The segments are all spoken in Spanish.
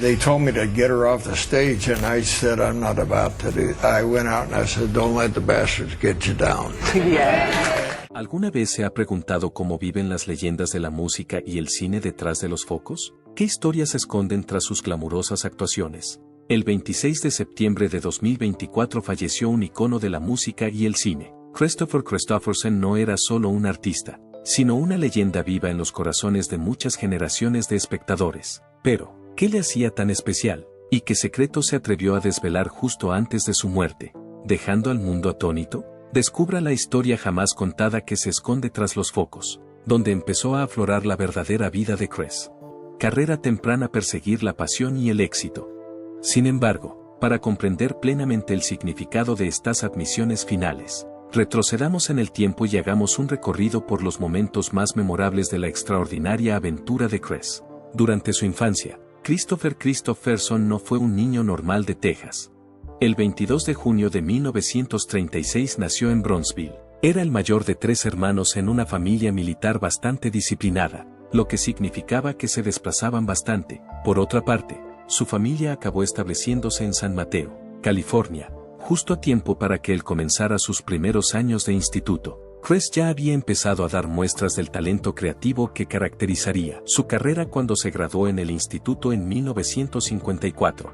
They told me to get her off the stage, and I said, I'm not about to do it. I went out and I said, don't let the bastards get you down. Yeah. ¿Alguna vez se ha preguntado cómo viven las leyendas de la música y el cine detrás de los focos? ¿Qué historias se esconden tras sus glamurosas actuaciones? El 26 de septiembre de 2024 falleció un icono de la música y el cine. Christopher Christopherson no era solo un artista, sino una leyenda viva en los corazones de muchas generaciones de espectadores. Pero, ¿qué le hacía tan especial? ¿Y qué secreto se atrevió a desvelar justo antes de su muerte, dejando al mundo atónito? Descubra la historia jamás contada que se esconde tras los focos, donde empezó a aflorar la verdadera vida de Chris. Carrera temprana: perseguir la pasión y el éxito. Sin embargo, para comprender plenamente el significado de estas admisiones finales, retrocedamos en el tiempo y hagamos un recorrido por los momentos más memorables de la extraordinaria aventura de Chris. Durante su infancia, Christopher Christopherson no fue un niño normal de Texas. El 22 de junio de 1936 nació en Bronzeville. Era el mayor de 3 hermanos en una familia militar bastante disciplinada, lo que significaba que se desplazaban bastante. Por otra parte, su familia acabó estableciéndose en San Mateo, California, justo a tiempo para que él comenzara sus primeros años de instituto. Chris ya había empezado a dar muestras del talento creativo que caracterizaría su carrera cuando se graduó en el instituto en 1954.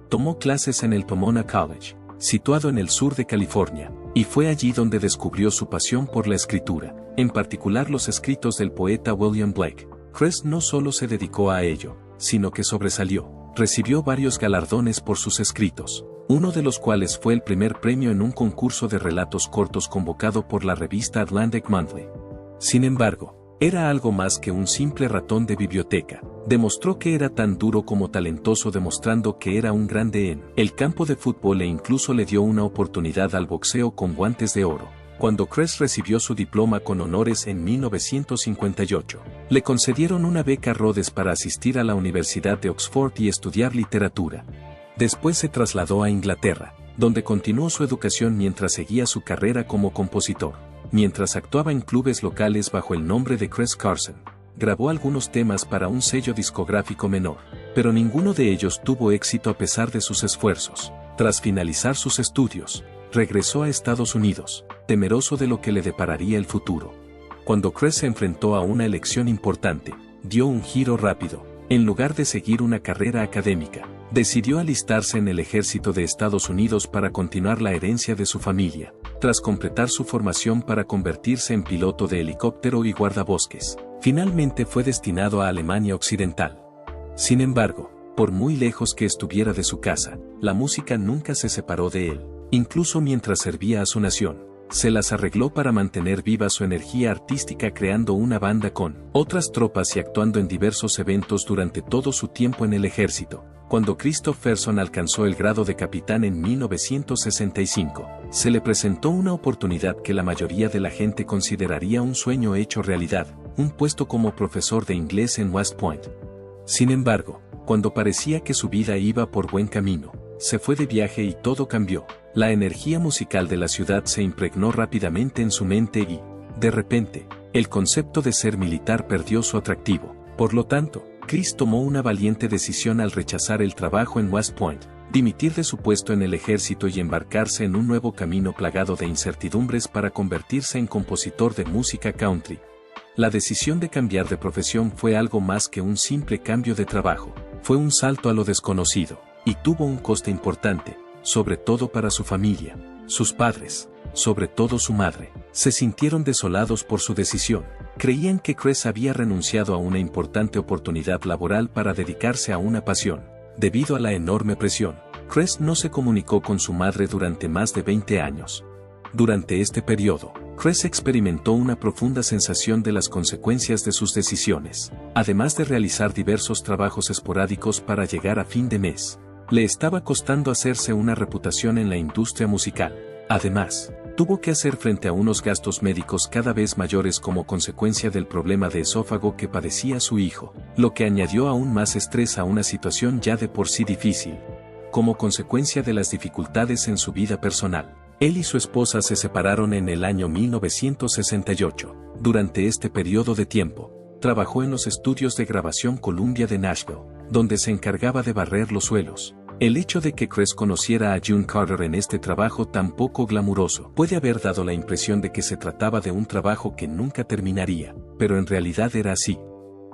Tomó clases en el Pomona College, situado en el sur de California, y fue allí donde descubrió su pasión por la escritura, en particular los escritos del poeta William Blake. Chris no solo se dedicó a ello, sino que sobresalió. Recibió varios galardones por sus escritos, uno de los cuales fue el primer premio en un concurso de relatos cortos convocado por la revista Atlantic Monthly. Sin embargo, era algo más que un simple ratón de biblioteca. Demostró que era tan duro como talentoso, demostrando que era un grande en el campo de fútbol, e incluso le dio una oportunidad al boxeo con guantes de oro. Cuando Chris recibió su diploma con honores en 1958, le concedieron una beca Rhodes para asistir a la Universidad de Oxford y estudiar literatura. Después se trasladó a Inglaterra, donde continuó su educación mientras seguía su carrera como compositor. Mientras actuaba en clubes locales bajo el nombre de Chris Carson, grabó algunos temas para un sello discográfico menor, pero ninguno de ellos tuvo éxito a pesar de sus esfuerzos. Tras finalizar sus estudios, regresó a Estados Unidos, temeroso de lo que le depararía el futuro. Cuando Chris se enfrentó a una elección importante, dio un giro rápido. En lugar de seguir una carrera académica, decidió alistarse en el ejército de Estados Unidos para continuar la herencia de su familia. Tras completar su formación para convertirse en piloto de helicóptero y guardabosques, finalmente fue destinado a Alemania Occidental. Sin embargo, por muy lejos que estuviera de su casa, la música nunca se separó de él. Incluso mientras servía a su nación, se las arregló para mantener viva su energía artística, creando una banda con otras tropas y actuando en diversos eventos durante todo su tiempo en el ejército. Cuando Christopherson alcanzó el grado de capitán en 1965, se le presentó una oportunidad que la mayoría de la gente consideraría un sueño hecho realidad: un puesto como profesor de inglés en West Point. Sin embargo, cuando parecía que su vida iba por buen camino, se fue de viaje y todo cambió. La energía musical de la ciudad se impregnó rápidamente en su mente y, de repente, el concepto de ser militar perdió su atractivo. Por lo tanto, Chris tomó una valiente decisión al rechazar el trabajo en West Point, dimitir de su puesto en el ejército y embarcarse en un nuevo camino plagado de incertidumbres para convertirse en compositor de música country. La decisión de cambiar de profesión fue algo más que un simple cambio de trabajo. Fue un salto a lo desconocido, y tuvo un coste importante, sobre todo para su familia. Sus padres, sobre todo su madre, se sintieron desolados por su decisión. Creían que Chris había renunciado a una importante oportunidad laboral para dedicarse a una pasión. Debido a la enorme presión, Chris no se comunicó con su madre durante más de 20 años. Durante este periodo, Chris experimentó una profunda sensación de las consecuencias de sus decisiones. Además de realizar diversos trabajos esporádicos para llegar a fin de mes, le estaba costando hacerse una reputación en la industria musical. Además, tuvo que hacer frente a unos gastos médicos cada vez mayores como consecuencia del problema de esófago que padecía su hijo, lo que añadió aún más estrés a una situación ya de por sí difícil. Como consecuencia de las dificultades en su vida personal, él y su esposa se separaron en el año 1968. Durante este periodo de tiempo, trabajó en los estudios de grabación Columbia de Nashville, donde se encargaba de barrer los suelos. El hecho de que Chris conociera a June Carter en este trabajo tan poco glamuroso puede haber dado la impresión de que se trataba de un trabajo que nunca terminaría, pero en realidad era así.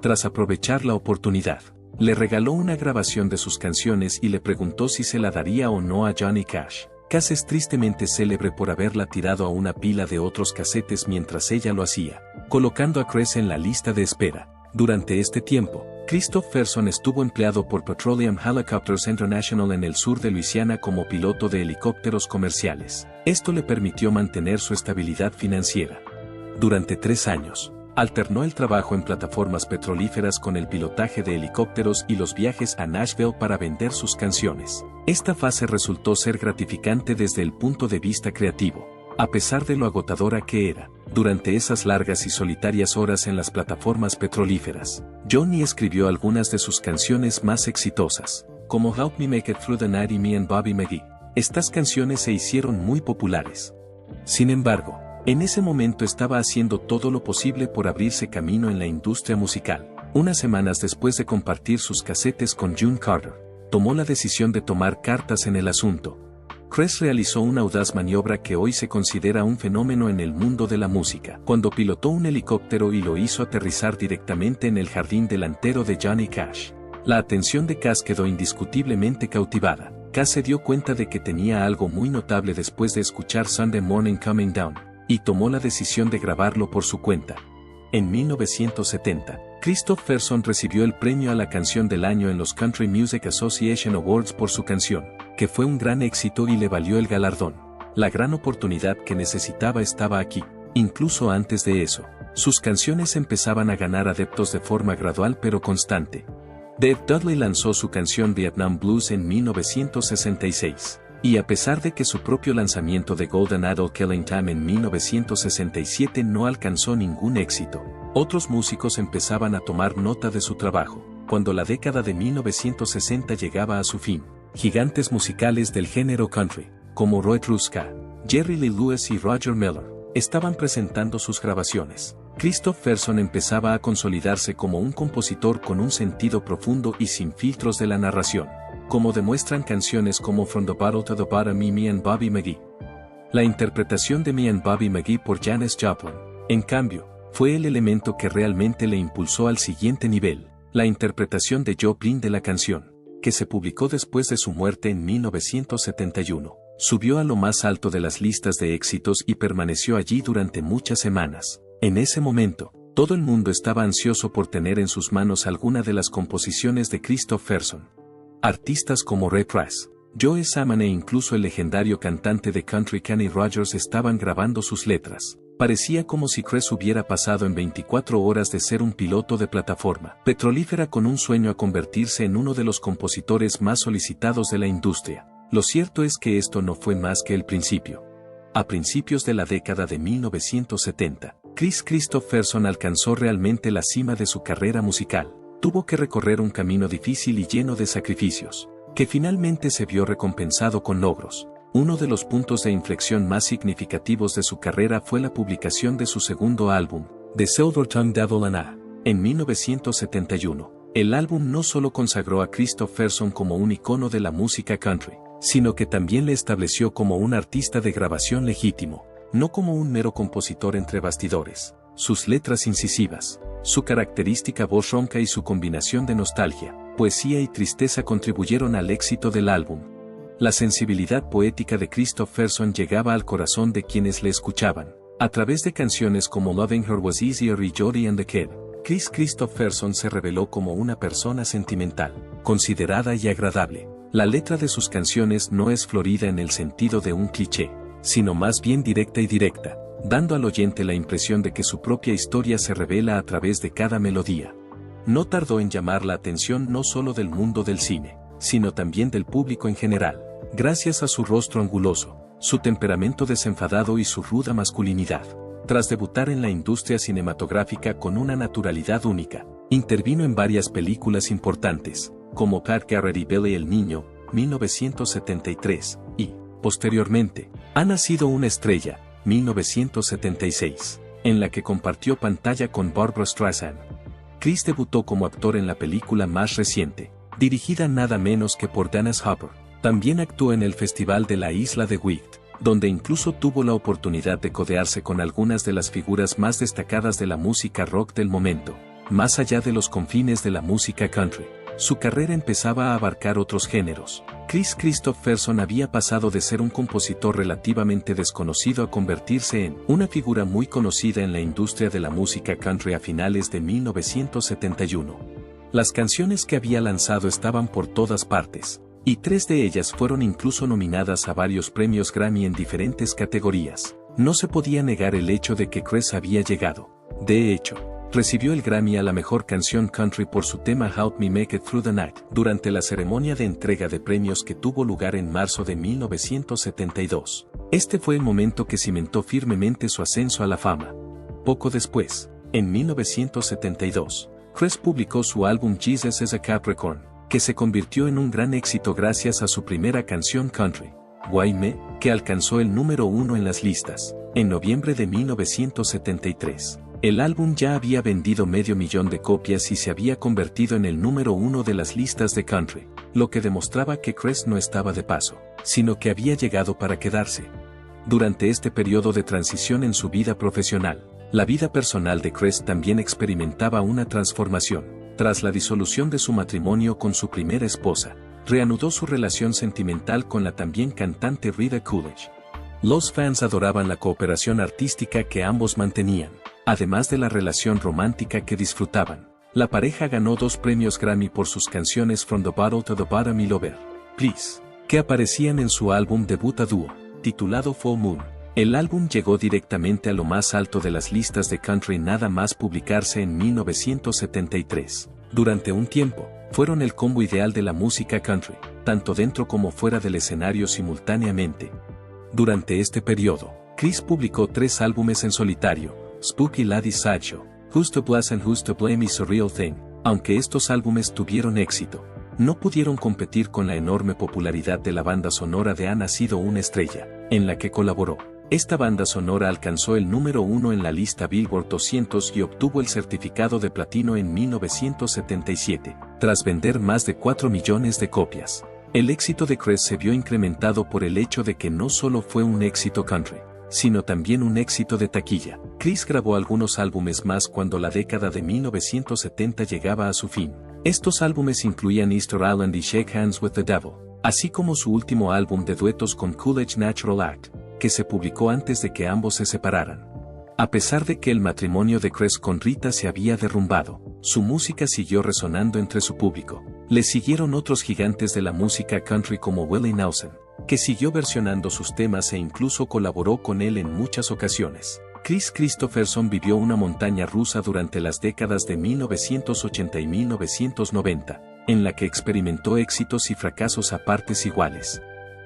Tras aprovechar la oportunidad, le regaló una grabación de sus canciones y le preguntó si se la daría o no a Johnny Cash. Cash es tristemente célebre por haberla tirado a una pila de otros casetes mientras ella lo hacía, colocando a Chris en la lista de espera. Durante este tiempo, Kristofferson estuvo empleado por Petroleum Helicopters International en el sur de Luisiana como piloto de helicópteros comerciales. Esto le permitió mantener su estabilidad financiera. Durante 3 años, alternó el trabajo en plataformas petrolíferas con el pilotaje de helicópteros y los viajes a Nashville para vender sus canciones. Esta fase resultó ser gratificante desde el punto de vista creativo, a pesar de lo agotadora que era. Durante esas largas y solitarias horas en las plataformas petrolíferas, Johnny escribió algunas de sus canciones más exitosas, como Help Me Make It Through the Night y Me and Bobby McGee. Estas canciones se hicieron muy populares. Sin embargo, en ese momento estaba haciendo todo lo posible por abrirse camino en la industria musical. Unas semanas después de compartir sus casetes con June Carter, tomó la decisión de tomar cartas en el asunto. Chris realizó una audaz maniobra que hoy se considera un fenómeno en el mundo de la música, cuando pilotó un helicóptero y lo hizo aterrizar directamente en el jardín delantero de Johnny Cash. La atención de Cash quedó indiscutiblemente cautivada. Cash se dio cuenta de que tenía algo muy notable después de escuchar Sunday Morning Coming Down, y tomó la decisión de grabarlo por su cuenta. En 1970, Kristofferson recibió el premio a la canción del año en los Country Music Association Awards por su canción, que fue un gran éxito y le valió el galardón. La gran oportunidad que necesitaba estaba aquí. Incluso antes de eso, sus canciones empezaban a ganar adeptos de forma gradual pero constante. Dave Dudley lanzó su canción Vietnam Blues en 1966. Y a pesar de que su propio lanzamiento de Golden Idol Killing Time en 1967 no alcanzó ningún éxito, otros músicos empezaban a tomar nota de su trabajo. Cuando la década de 1960 llegaba a su fin, gigantes musicales del género country, como Roy Truska, Jerry Lee Lewis y Roger Miller, estaban presentando sus grabaciones. Kristofferson empezaba a consolidarse como un compositor con un sentido profundo y sin filtros de la narración, como demuestran canciones como From the Bottle to the Bottom y Me and Bobby McGee. La interpretación de Me and Bobby McGee por Janis Joplin, en cambio, fue el elemento que realmente le impulsó al siguiente nivel. La interpretación de Joplin de la canción, que se publicó después de su muerte en 1971, subió a lo más alto de las listas de éxitos y permaneció allí durante muchas semanas. En ese momento, todo el mundo estaba ansioso por tener en sus manos alguna de las composiciones de Kristofferson. Artistas como Ray Price, Joe Samman e incluso el legendario cantante de country Kenny Rogers estaban grabando sus letras. Parecía como si Chris hubiera pasado en 24 horas de ser un piloto de plataforma petrolífera con un sueño a convertirse en uno de los compositores más solicitados de la industria. Lo cierto es que esto no fue más que el principio. A principios de la década de 1970, Kristofferson alcanzó realmente la cima de su carrera musical. Tuvo que recorrer un camino difícil y lleno de sacrificios, que finalmente se vio recompensado con logros. Uno de los puntos de inflexión más significativos de su carrera fue la publicación de su segundo álbum, The Silver Tongue Devil and I, en 1971. El álbum no solo consagró a Kristofferson como un icono de la música country, sino que también le estableció como un artista de grabación legítimo, no como un mero compositor entre bastidores. Sus letras incisivas, su característica voz ronca y su combinación de nostalgia, poesía y tristeza contribuyeron al éxito del álbum. La sensibilidad poética de Kristofferson llegaba al corazón de quienes le escuchaban. A través de canciones como Loving Her Was Easier y Jody and the Kid, Kristofferson se reveló como una persona sentimental, considerada y agradable. La letra de sus canciones no es florida en el sentido de un cliché, sino más bien directa y directa, dando al oyente la impresión de que su propia historia se revela a través de cada melodía. No tardó en llamar la atención no solo del mundo del cine, sino también del público en general, gracias a su rostro anguloso, su temperamento desenfadado y su ruda masculinidad. Tras debutar en la industria cinematográfica con una naturalidad única, intervino en varias películas importantes, como Pat Garrett y Billy el Niño, 1973, y, posteriormente, Ha nacido una estrella, 1976, en la que compartió pantalla con Barbra Streisand. Chris debutó como actor en la película más reciente, dirigida nada menos que por Dennis Hopper. También actuó en el Festival de la Isla de Wight, donde incluso tuvo la oportunidad de codearse con algunas de las figuras más destacadas de la música rock del momento. Más allá de los confines de la música country, su carrera empezaba a abarcar otros géneros. Kris Kristofferson había pasado de ser un compositor relativamente desconocido a convertirse en una figura muy conocida en la industria de la música country a finales de 1971. Las canciones que había lanzado estaban por todas partes, y 3 de ellas fueron incluso nominadas a varios premios Grammy en diferentes categorías. No se podía negar el hecho de que Kris había llegado. De hecho, recibió el Grammy a la mejor canción country por su tema Help Me Make It Through the Night durante la ceremonia de entrega de premios que tuvo lugar en marzo de 1972. Este fue el momento que cimentó firmemente su ascenso a la fama. Poco después, en 1972, Kris publicó su álbum Jesus is a Capricorn, que se convirtió en un gran éxito gracias a su primera canción country, Why Me, que alcanzó el número 1 en las listas, en noviembre de 1973. El álbum ya había vendido 500,000 de copias y se había convertido en el número 1 de las listas de country, lo que demostraba que Kris no estaba de paso, sino que había llegado para quedarse. Durante este periodo de transición en su vida profesional, la vida personal de Kris también experimentaba una transformación. Tras la disolución de su matrimonio con su primera esposa, reanudó su relación sentimental con la también cantante Rita Coolidge. Los fans adoraban la cooperación artística que ambos mantenían. Además de la relación romántica que disfrutaban, la pareja ganó 2 premios Grammy por sus canciones From the Bottle to the Bottom y Lover, Please, que aparecían en su álbum debut a dúo, titulado Full Moon. El álbum llegó directamente a lo más alto de las listas de country nada más publicarse en 1973. Durante un tiempo, fueron el combo ideal de la música country, tanto dentro como fuera del escenario simultáneamente. Durante este periodo, Kris publicó 3 álbumes en solitario: Spooky Lady Sideshow, Who's to Bless and Who's to Blame y Surreal Thing. Aunque estos álbumes tuvieron éxito, no pudieron competir con la enorme popularidad de la banda sonora de Ha Nacido una Estrella, en la que colaboró. Esta banda sonora alcanzó el número 1 en la lista Billboard 200 y obtuvo el certificado de platino en 1977, tras vender más de 4 millones de copias. El éxito de Kris se vio incrementado por el hecho de que no solo fue un éxito country, sino también un éxito de taquilla. Kris grabó algunos álbumes más cuando la década de 1970 llegaba a su fin. Estos álbumes incluían Easter Island y Shake Hands with the Devil, así como su último álbum de duetos con Coolidge Natural Act, que se publicó antes de que ambos se separaran. A pesar de que el matrimonio de Kris con Rita se había derrumbado, su música siguió resonando entre su público. Le siguieron otros gigantes de la música country como Willie Nelson, que siguió versionando sus temas e incluso colaboró con él en muchas ocasiones. Kris Kristofferson vivió una montaña rusa durante las décadas de 1980 y 1990, en la que experimentó éxitos y fracasos a partes iguales.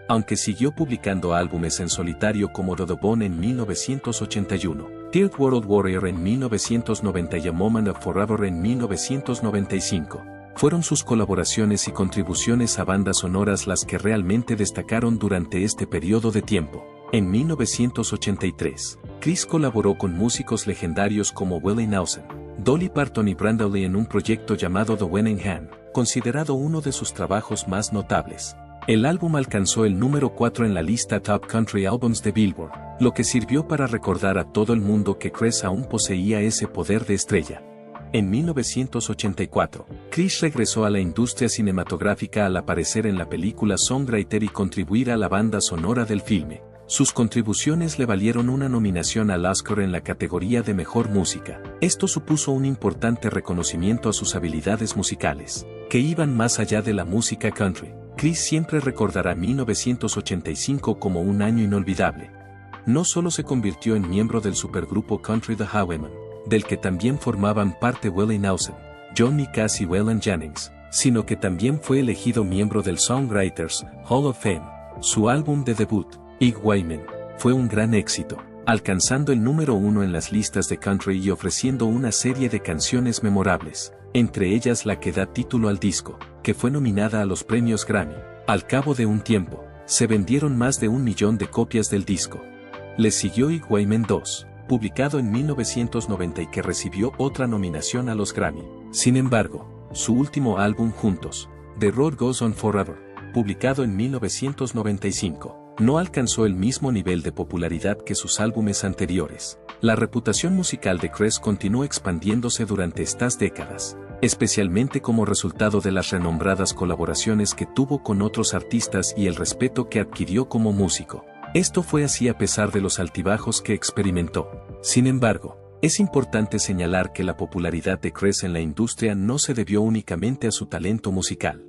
Aunque siguió publicando álbumes en solitario como The Bone en 1981, Third World Warrior en 1990 y A Moment of Forever en 1995, fueron sus colaboraciones y contribuciones a bandas sonoras las que realmente destacaron durante este periodo de tiempo. En 1983, Kris colaboró con músicos legendarios como Willie Nelson, Dolly Parton y Brenda Lee en un proyecto llamado The Winning Hand, considerado uno de sus trabajos más notables. El álbum alcanzó el número 4 en la lista Top Country Albums de Billboard, lo que sirvió para recordar a todo el mundo que Kris aún poseía ese poder de estrella. En 1984, Kris regresó a la industria cinematográfica al aparecer en la película Songwriter y contribuir a la banda sonora del filme. Sus contribuciones le valieron una nominación al Oscar en la categoría de Mejor Música. Esto supuso un importante reconocimiento a sus habilidades musicales, que iban más allá de la música country. Kris siempre recordará 1985 como un año inolvidable. No solo se convirtió en miembro del supergrupo country The Highwaymen, del que también formaban parte Willie Nelson, Johnny Cash y Waylon Jennings, sino que también fue elegido miembro del Songwriters Hall of Fame. Su álbum de debut, Ig Wayman, fue un gran éxito, alcanzando el número 1 en las listas de country y ofreciendo una serie de canciones memorables, entre ellas la que da título al disco, que fue nominada a los premios Grammy. Al cabo de un tiempo, se vendieron más de 1 millón de copias del disco. Le siguió Ig Wayman 2, publicado en 1990 y que recibió otra nominación a los Grammy. Sin embargo, su último álbum Juntos, The Road Goes On Forever, publicado en 1995, no alcanzó el mismo nivel de popularidad que sus álbumes anteriores. La reputación musical de Cress continuó expandiéndose durante estas décadas, especialmente como resultado de las renombradas colaboraciones que tuvo con otros artistas y el respeto que adquirió como músico. Esto fue así a pesar de los altibajos que experimentó. Sin embargo, es importante señalar que la popularidad de Cress en la industria no se debió únicamente a su talento musical.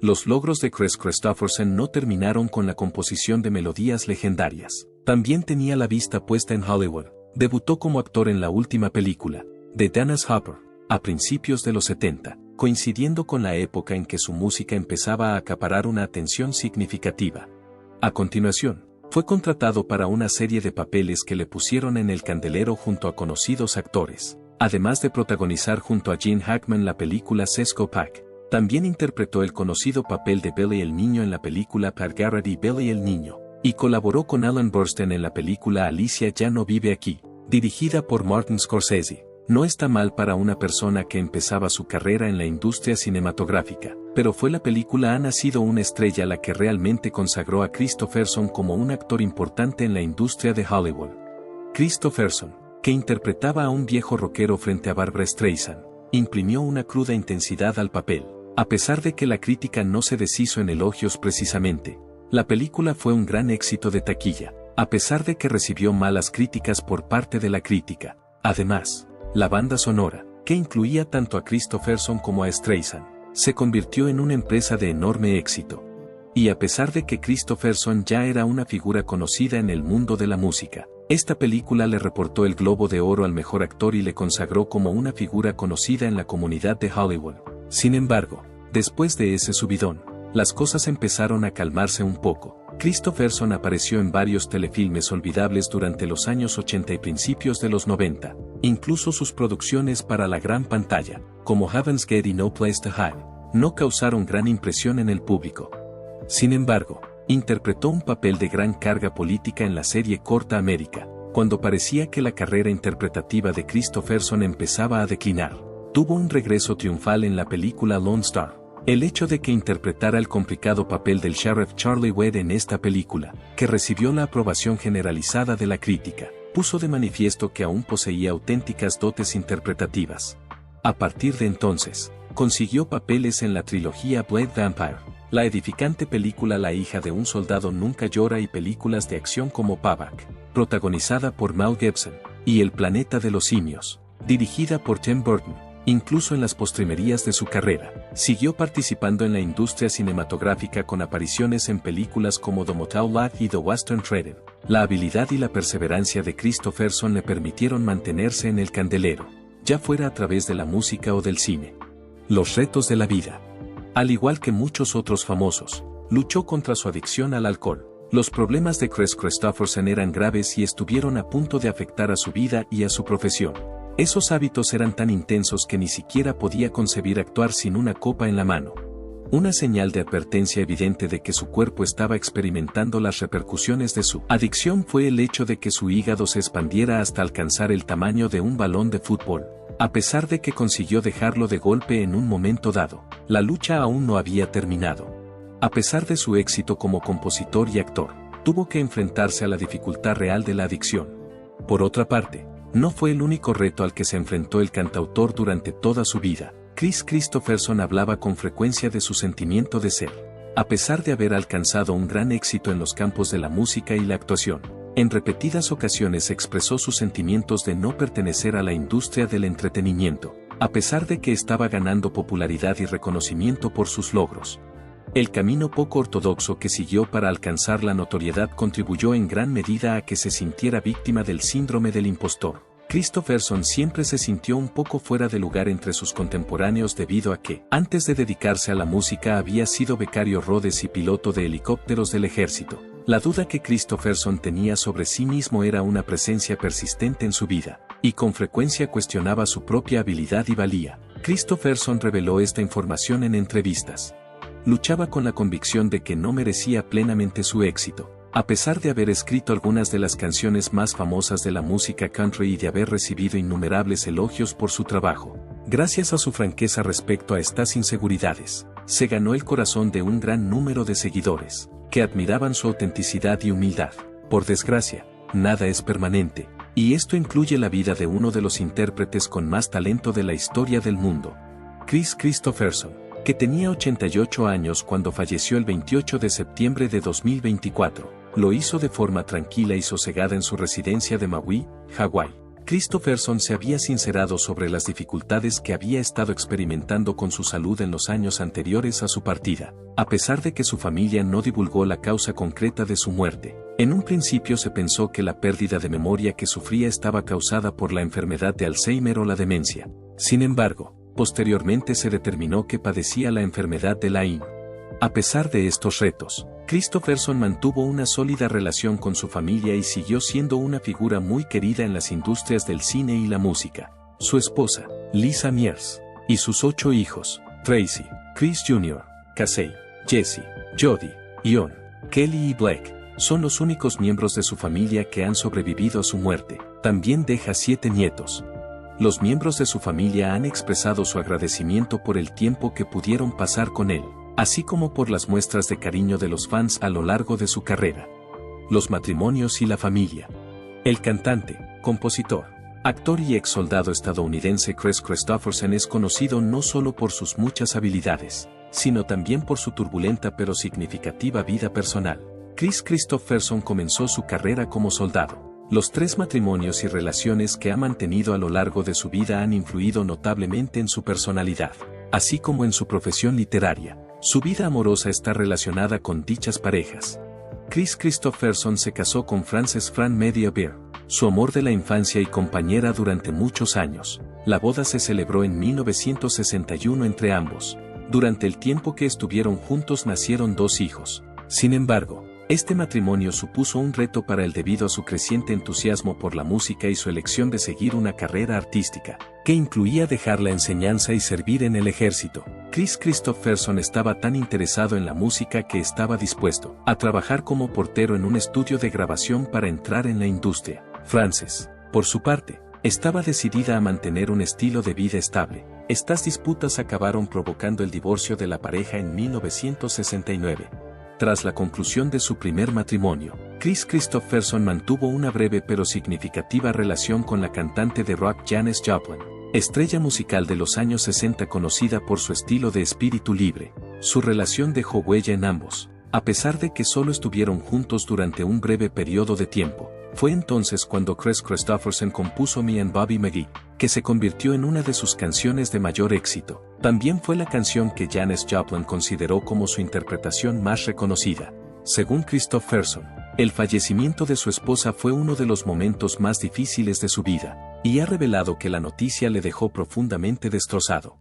Los logros de Cress Kristofferson no terminaron con la composición de melodías legendarias. También tenía la vista puesta en Hollywood. Debutó como actor en la última película, de Dennis Hopper, a principios de los 70, coincidiendo con la época en que su música empezaba a acaparar una atención significativa. A continuación, fue contratado para una serie de papeles que le pusieron en el candelero junto a conocidos actores. Además de protagonizar junto a Gene Hackman la película Cisco Pack, también interpretó el conocido papel de Billy el Niño en la película Pat Garrett y Billy el Niño, y colaboró con Alan Burstyn en la película Alicia ya no vive aquí, dirigida por Martin Scorsese. No está mal para una persona que empezaba su carrera en la industria cinematográfica, pero fue la película Ha nacido una estrella la que realmente consagró a Kristofferson como un actor importante en la industria de Hollywood. Kristofferson, que interpretaba a un viejo rockero frente a Barbra Streisand, imprimió una cruda intensidad al papel. A pesar de que la crítica no se deshizo en elogios precisamente, la película fue un gran éxito de taquilla, a pesar de que recibió malas críticas por parte de la crítica. Además, la banda sonora, que incluía tanto a Kristofferson como a Streisand, se convirtió en una empresa de enorme éxito. Y a pesar de que Kristofferson ya era una figura conocida en el mundo de la música, esta película le reportó el Globo de Oro al mejor actor y le consagró como una figura conocida en la comunidad de Hollywood. Sin embargo, después de ese subidón, las cosas empezaron a calmarse un poco. Kristofferson apareció en varios telefilmes olvidables durante los años 80 y principios de los 90. Incluso sus producciones para la gran pantalla, como Heaven's Gate y No Place to Hide, no causaron gran impresión en el público. Sin embargo, interpretó un papel de gran carga política en la serie corta América, cuando parecía que la carrera interpretativa de Kristofferson empezaba a declinar. Tuvo un regreso triunfal en la película Lone Star. El hecho de que interpretara el complicado papel del sheriff Charlie Wade en esta película, que recibió la aprobación generalizada de la crítica, puso de manifiesto que aún poseía auténticas dotes interpretativas. A partir de entonces, consiguió papeles en la trilogía Blade Vampire, la edificante película La hija de un soldado nunca llora y películas de acción como Payback, protagonizada por Mel Gibson, y El planeta de los simios, dirigida por Tim Burton. Incluso en las postrimerías de su carrera, siguió participando en la industria cinematográfica con apariciones en películas como The Motel Life y The Western Trading. La habilidad y la perseverancia de Kristofferson le permitieron mantenerse en el candelero, ya fuera a través de la música o del cine. Los retos de la vida. Al igual que muchos otros famosos, luchó contra su adicción al alcohol. Los problemas de Cress Kristofferson eran graves y estuvieron a punto de afectar a su vida y a su profesión. Esos hábitos eran tan intensos que ni siquiera podía concebir actuar sin una copa en la mano. Una señal de advertencia evidente de que su cuerpo estaba experimentando las repercusiones de su adicción fue el hecho de que su hígado se expandiera hasta alcanzar el tamaño de un balón de fútbol. A pesar de que consiguió dejarlo de golpe en un momento dado, la lucha aún no había terminado. A pesar de su éxito como compositor y actor, tuvo que enfrentarse a la dificultad real de la adicción. Por otra parte, no fue el único reto al que se enfrentó el cantautor durante toda su vida. Kris Kristofferson hablaba con frecuencia de su sentimiento de ser. A pesar de haber alcanzado un gran éxito en los campos de la música y la actuación, en repetidas ocasiones expresó sus sentimientos de no pertenecer a la industria del entretenimiento, a pesar de que estaba ganando popularidad y reconocimiento por sus logros. El camino poco ortodoxo que siguió para alcanzar la notoriedad contribuyó en gran medida a que se sintiera víctima del síndrome del impostor. Kristofferson siempre se sintió un poco fuera de lugar entre sus contemporáneos debido a que, antes de dedicarse a la música, había sido becario Rhodes y piloto de helicópteros del ejército. La duda que Kristofferson tenía sobre sí mismo era una presencia persistente en su vida, y con frecuencia cuestionaba su propia habilidad y valía. Kristofferson reveló esta información en entrevistas. Luchaba con la convicción de que no merecía plenamente su éxito, a pesar de haber escrito algunas de las canciones más famosas de la música country y de haber recibido innumerables elogios por su trabajo. Gracias a su franqueza respecto a estas inseguridades, se ganó el corazón de un gran número de seguidores, que admiraban su autenticidad y humildad. Por desgracia, nada es permanente, y esto incluye la vida de uno de los intérpretes con más talento de la historia del mundo, Kris Kristofferson, que tenía 88 años cuando falleció el 28 de septiembre de 2024. Lo hizo de forma tranquila y sosegada en su residencia de Maui, Hawái. Kristofferson se había sincerado sobre las dificultades que había estado experimentando con su salud en los años anteriores a su partida, a pesar de que su familia no divulgó la causa concreta de su muerte. En un principio se pensó que la pérdida de memoria que sufría estaba causada por la enfermedad de Alzheimer o la demencia. Sin embargo, posteriormente se determinó que padecía la enfermedad de Lyme. A pesar de estos retos, Kristofferson mantuvo una sólida relación con su familia y siguió siendo una figura muy querida en las industrias del cine y la música. Su esposa, Lisa Mears, y sus 8 hijos, Tracy, Chris Jr., Casey, Jesse, Jody, Ion, Kelly y Blake, son los únicos miembros de su familia que han sobrevivido a su muerte. También deja 7 nietos. Los miembros de su familia han expresado su agradecimiento por el tiempo que pudieron pasar con él, así como por las muestras de cariño de los fans a lo largo de su carrera. Los matrimonios y la familia. El cantante, compositor, actor y ex soldado estadounidense Kris Kristofferson es conocido no solo por sus muchas habilidades, sino también por su turbulenta pero significativa vida personal. Kris Kristofferson comenzó su carrera como soldado. Los 3 matrimonios y relaciones que ha mantenido a lo largo de su vida han influido notablemente en su personalidad, así como en su profesión literaria. Su vida amorosa está relacionada con dichas parejas. Kris Kristofferson se casó con Frances Fran Media Beer, su amor de la infancia y compañera durante muchos años. La boda se celebró en 1961 entre ambos. Durante el tiempo que estuvieron juntos nacieron 2 hijos. Sin embargo, este matrimonio supuso un reto para él debido a su creciente entusiasmo por la música y su elección de seguir una carrera artística, que incluía dejar la enseñanza y servir en el ejército. Kris Kristofferson estaba tan interesado en la música que estaba dispuesto a trabajar como portero en un estudio de grabación para entrar en la industria. Frances, por su parte, estaba decidida a mantener un estilo de vida estable. Estas disputas acabaron provocando el divorcio de la pareja en 1969. Tras la conclusión de su primer matrimonio, Kris Kristofferson mantuvo una breve pero significativa relación con la cantante de rock Janis Joplin, estrella musical de los años 60 conocida por su estilo de espíritu libre. Su relación dejó huella en ambos, a pesar de que solo estuvieron juntos durante un breve periodo de tiempo. Fue entonces cuando Kris Kristofferson compuso Me and Bobby McGee, que se convirtió en una de sus canciones de mayor éxito. También fue la canción que Janis Joplin consideró como su interpretación más reconocida. Según Kristofferson, el fallecimiento de su esposa fue uno de los momentos más difíciles de su vida, y ha revelado que la noticia le dejó profundamente destrozado.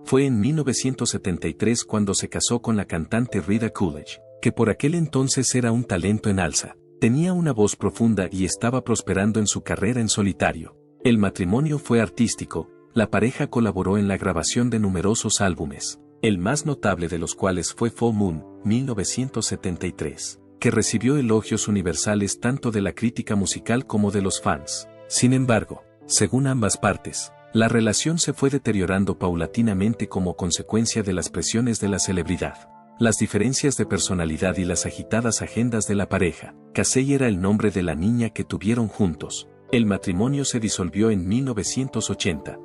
Fue en 1973 cuando se casó con la cantante Rita Coolidge, que por aquel entonces era un talento en alza. Tenía una voz profunda y estaba prosperando en su carrera en solitario. El matrimonio fue artístico, la pareja colaboró en la grabación de numerosos álbumes, el más notable de los cuales fue Full Moon, 1973, que recibió elogios universales tanto de la crítica musical como de los fans. Sin embargo, según ambas partes, la relación se fue deteriorando paulatinamente como consecuencia de las presiones de la celebridad, las diferencias de personalidad y las agitadas agendas de la pareja. Casey era el nombre de la niña que tuvieron juntos. El matrimonio se disolvió en 1980.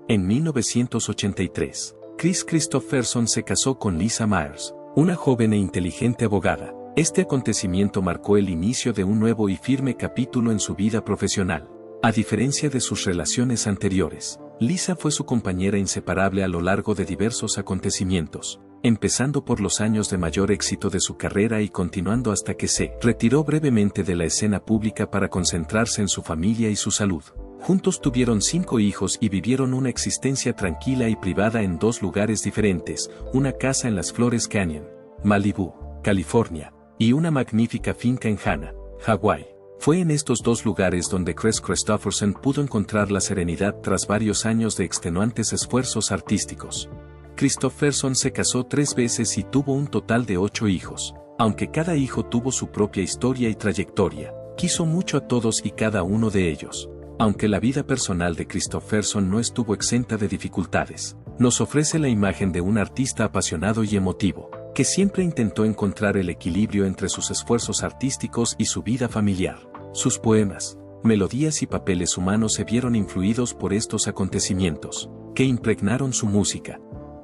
En 1983, Kris Kristofferson se casó con Lisa Myers, una joven e inteligente abogada. Este acontecimiento marcó el inicio de un nuevo y firme capítulo en su vida profesional. A diferencia de sus relaciones anteriores, Lisa fue su compañera inseparable a lo largo de diversos acontecimientos, empezando por los años de mayor éxito de su carrera y continuando hasta que se retiró brevemente de la escena pública para concentrarse en su familia y su salud. Juntos tuvieron 5 hijos y vivieron una existencia tranquila y privada en 2 lugares diferentes, una casa en las Flores Canyon, Malibu, California, y una magnífica finca en Hana, Hawái. Fue en estos 2 lugares donde Kris Kristofferson pudo encontrar la serenidad tras varios años de extenuantes esfuerzos artísticos. Kristofferson se casó 3 veces y tuvo un total de 8 hijos. Aunque cada hijo tuvo su propia historia y trayectoria, quiso mucho a todos y cada uno de ellos. Aunque la vida personal de Kristofferson no estuvo exenta de dificultades, nos ofrece la imagen de un artista apasionado y emotivo, que siempre intentó encontrar el equilibrio entre sus esfuerzos artísticos y su vida familiar. Sus poemas, melodías y papeles humanos se vieron influidos por estos acontecimientos, que impregnaron su música.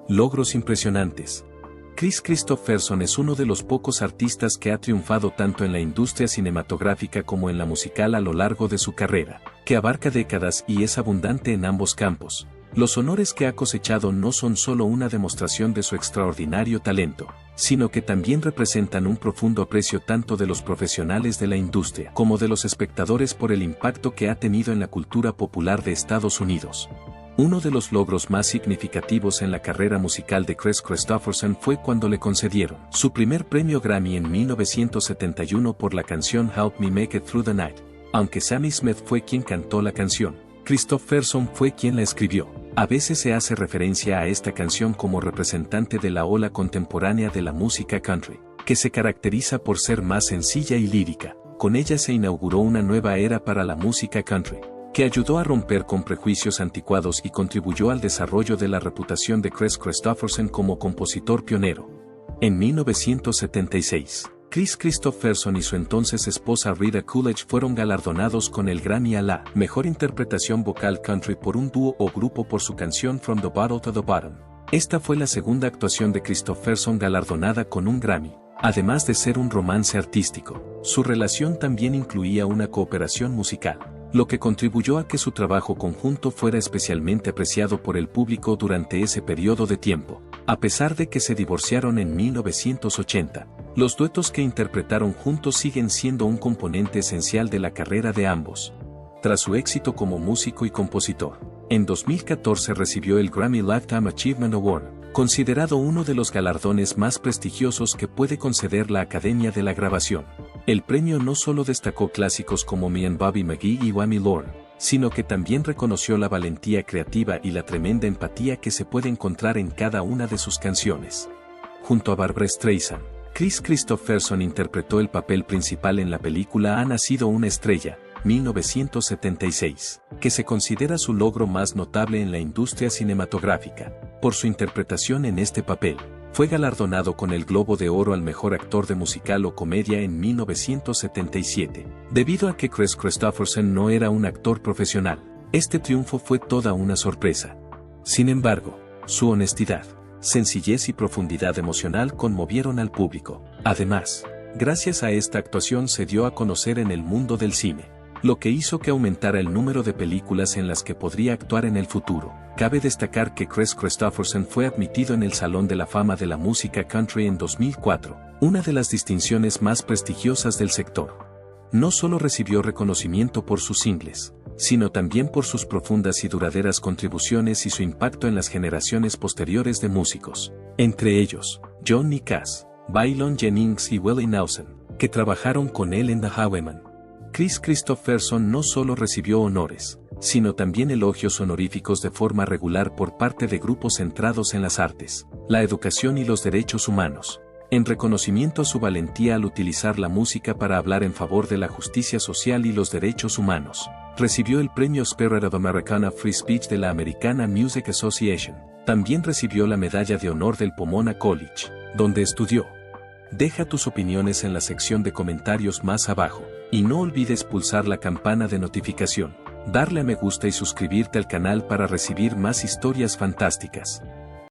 Logros impresionantes. Kris Kristofferson es uno de los pocos artistas que ha triunfado tanto en la industria cinematográfica como en la musical a lo largo de su carrera, que abarca décadas y es abundante en ambos campos. Los honores que ha cosechado no son solo una demostración de su extraordinario talento, sino que también representan un profundo aprecio tanto de los profesionales de la industria como de los espectadores por el impacto que ha tenido en la cultura popular de Estados Unidos. Uno de los logros más significativos en la carrera musical de Kris Kristofferson fue cuando le concedieron su primer premio Grammy en 1971 por la canción Help Me Make It Through the Night. Aunque Sammy Smith fue quien cantó la canción, Kristofferson fue quien la escribió. A veces se hace referencia a esta canción como representante de la ola contemporánea de la música country, que se caracteriza por ser más sencilla y lírica. Con ella se inauguró una nueva era para la música country, que ayudó a romper con prejuicios anticuados y contribuyó al desarrollo de la reputación de Kris Kristofferson como compositor pionero. En 1976, Kris Kristofferson y su entonces esposa Rita Coolidge fueron galardonados con el Grammy a la Mejor Interpretación Vocal Country por un dúo o grupo por su canción From the Bottle to the Bottom. Esta fue la segunda actuación de Kristofferson galardonada con un Grammy. Además de ser un romance artístico, su relación también incluía una cooperación musical, lo que contribuyó a que su trabajo conjunto fuera especialmente apreciado por el público durante ese periodo de tiempo. A pesar de que se divorciaron en 1980, los duetos que interpretaron juntos siguen siendo un componente esencial de la carrera de ambos. Tras su éxito como músico y compositor, en 2014 recibió el Grammy Lifetime Achievement Award, considerado uno de los galardones más prestigiosos que puede conceder la Academia de la Grabación. El premio no solo destacó clásicos como Me and Bobby McGee y Whammy Lord, sino que también reconoció la valentía creativa y la tremenda empatía que se puede encontrar en cada una de sus canciones. Junto a Barbra Streisand, Kris Kristofferson interpretó el papel principal en la película Ha nacido una estrella, 1976, que se considera su logro más notable en la industria cinematográfica. Por su interpretación en este papel, fue galardonado con el Globo de Oro al mejor actor de musical o comedia en 1977. Debido a que Kris Kristofferson no era un actor profesional, este triunfo fue toda una sorpresa. Sin embargo, su honestidad, sencillez y profundidad emocional conmovieron al público. Además, gracias a esta actuación se dio a conocer en el mundo del cine, lo que hizo que aumentara el número de películas en las que podría actuar en el futuro. Cabe destacar que Kris Kristofferson fue admitido en el Salón de la Fama de la Música Country en 2004, una de las distinciones más prestigiosas del sector. No solo recibió reconocimiento por sus singles, sino también por sus profundas y duraderas contribuciones y su impacto en las generaciones posteriores de músicos, entre ellos, Johnny Cash, Waylon Jennings y Willie Nelson, que trabajaron con él en The Highwayman. Kris Kristofferson no solo recibió honores, sino también elogios honoríficos de forma regular por parte de grupos centrados en las artes, la educación y los derechos humanos, en reconocimiento a su valentía al utilizar la música para hablar en favor de la justicia social y los derechos humanos. Recibió el premio Spirit of Americana Free Speech de la American Music Association. También recibió la medalla de honor del Pomona College, donde estudió. Deja tus opiniones en la sección de comentarios más abajo, y no olvides pulsar la campana de notificación, darle a me gusta y suscribirte al canal para recibir más historias fantásticas.